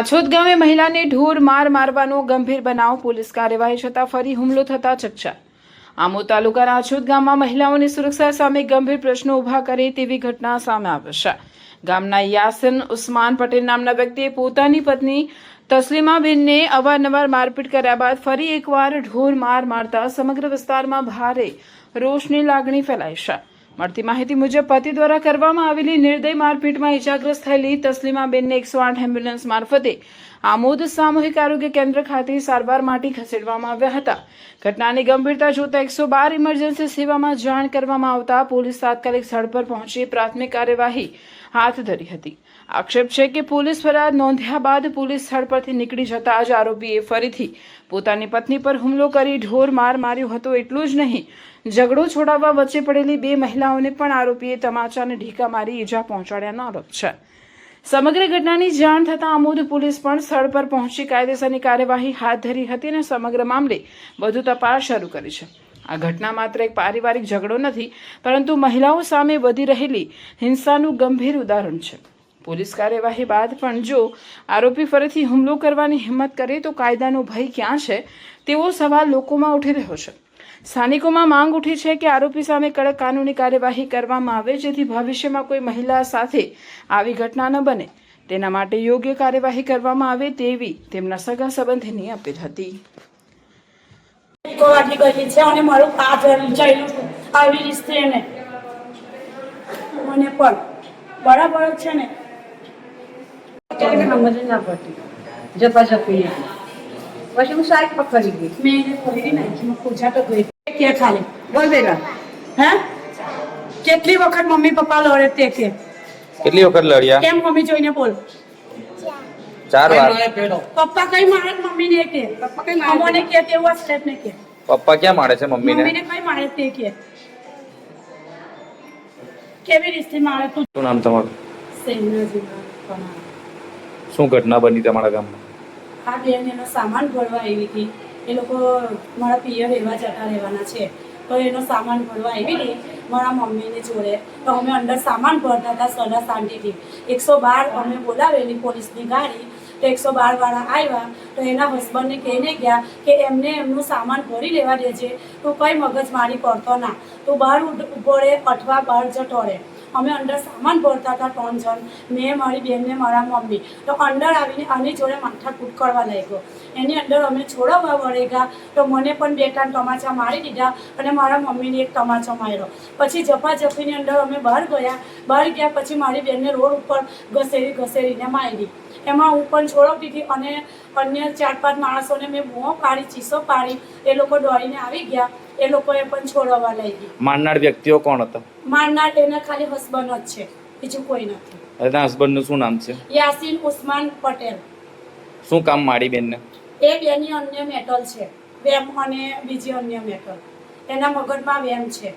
આછોદ ગામે મહિલાને ઢોર મારવાનો ગંભીર બનાવ, પોલીસ કાર્યવાહી છતાં ફરી હુમલો થતા ચકચાર। આમોદ તાલુકાના આછોદ ગામમાં મહિલાઓની સુરક્ષા સામે ગંભીર પ્રશ્નો ઊભા કરે તેવી ઘટના સામે આવી છે। ગામના યાસીન ઉસ્માન પટેલ નામના વ્યક્તિએ પોતાની પત્ની તસ્લીમાબેનને અવારનવાર મારપીટ કર્યા બાદ ફરી એકવાર ઢોર મારતા સમગ્ર વિસ્તારમાં ભારે રોષની લાગણી ફેલાઈ છે। મળતી માહિતી મુજબ પતિ દ્વારા કરવામાં આવેલી નિર્દય મારપીટમાં ઇજાગ્રસ્ત થયેલી તસ્લીમાબેનને 108 એમ્બ્યુલન્સ મારફતે આમોદ સામૂહિક આરોગ્ય કેન્દ્ર ખાતે સારવાર માટે ખસેડવામાં આવ્યા હતા। ઘટનાની ગંભીરતા જોતા 112 ઇમરજન્સી સેવામાં જાણ કરવામાં આવતા પોલીસ તાત્કાલિક સ્થળ પર પહોંચી પ્રાથમિક કાર્યવાહી હાથ ધરી હતી। આક્ષેપ છે કે પોલીસ ફરિયાદ નોંધ્યા બાદ પોલીસ સ્થળ પરથી નીકળી જતા જ આરોપીએ ફરીથી પોતાની પત્ની પર હુમલો કરી ઢોર માર્યો હતો। એટલું જ નહીં, ઝઘડો છોડાવવા વચ્ચે પડેલી બે મહિલાઓને પણ આરોપીએ તમાચા અને ઢીકા મારી ઈજા પહોંચાડ્યાનો આરોપ છે। સમગ્ર ઘટનાની જાણ થતાં આમોદ પોલીસ પણ સ્થળ પર પહોંચી કાયદેસરની કાર્યવાહી હાથ ધરી હતી અને સમગ્ર મામલે વધુ તપાસ શરૂ કરી છે। આ ઘટના માત્ર એક પારિવારિક ઝઘડો નથી, પરંતુ મહિલાઓ સામે વધી રહેલી હિંસાનું ગંભીર ઉદાહરણ છે। પોલીસ કાર્યવાહી બાદ પણ જો આરોપી ફરીથી હુમલો કરવાની હિંમત કરે તો કાયદાનો ભય ક્યાં છે તેવો સવાલ લોકોમાં ઉઠી રહ્યો છે। સ્થાનિકોમાં માંગ ઉઠી છે કે આરોપી સામે કડક કાનૂની કાર્યવાહી કરવામાં આવે, જેથી ભવિષ્યમાં કોઈ મહિલા સાથે આવી ઘટના ન બને। તેના માટે યોગ્ય કાર્યવાહી કરવામાં આવે તેવી તેમના સગા સંબંધીની અપીલ હતી। બરાબર છે ને સમજ ના પડતી જપાજપી પછી હું સાઈડ પકડી ગઈ મેં એને ખોલી નાખી પૂછા તો ગઈ કે ખાલી બોલ બેટા હે કેટલી વખત મમ્મી પપ્પા લડે તે કે કેટલી વખત લડ્યા? કેમ મમ્મી જોઈને બોલ 4 વાર। પપ્પા કઈ મારે મમ્મી ને કે પપ્પા કઈ મારે કે તેવું સ્ટેપ ને કે પપ્પા ક્યાં મારે છે મમ્મીને? મમ્મીને કઈ મારે તે કે કેવી રીતે મારે તું? શું નામ તમારું? શું ઘટના બની તમારા ગામમાં? આ બેન એનો સામાન ભરવા આવી હતી। એ લોકો મારા પિયર એવા જતા રહેવાના છે, તો એનો સામાન ભરવા આવી હતી મારા મમ્મીને જોડે। તો અમે અંદર સામાન ભરતા હતા સદા શાંતિથી। 112 અમે બોલાવેલી પોલીસની ગાડી, તો 112 વાળા આવ્યા તો એના હસબન્ડને કહીને ગયા કે એમને એમનું સામાન ભરી લેવા દેજે, તું કઈ મગજમારી કરતો ના, તું બહાર ઉભો રહે અથવા બહાર જતો રહે। અમે અંદર સામાન ભરતા હતા 3 જણ, મેં, મારી બેનને મારા મમ્મી। તો અંદર આવીને આની જોડે માથાકૂટ કરવા લાગ્યો। એની અંદર અમે છોડાવવા વળેગા તો મને પણ 2-3 તમાચા મારી દીધા અને મારા મમ્મીને 1 તમાચો માર્યો। પછી ઝપાઝપીની અંદર અમે બહાર ગયા પછી મારી બેનને રોડ ઉપર ઘસેરીને મારી। એમાં હું પણ છોડાવતી હતી અને અન્ય 4-5 માણસોને મેં બૂમો પાડી, ચીસો પાડી। એ લોકો દોડીને આવી ગયા, એ લોકોએ પણ છોડાવવા લઈ ગઈ। મારનાર વ્યક્તિઓ કોણ હતા? મારનાર એના ખાલી હસબન્ડ જ છે, બીજું કોઈ નથી। એના હસબન્ડનું શું નામ છે? યાસીન ઉસ્માન પટેલ। શું કામ મારી બેનને? એ બેની અન્ય મેટલ છે, વેમ અને બીજી અન્ય મેટલ, એના મગજમાં વેમ છે।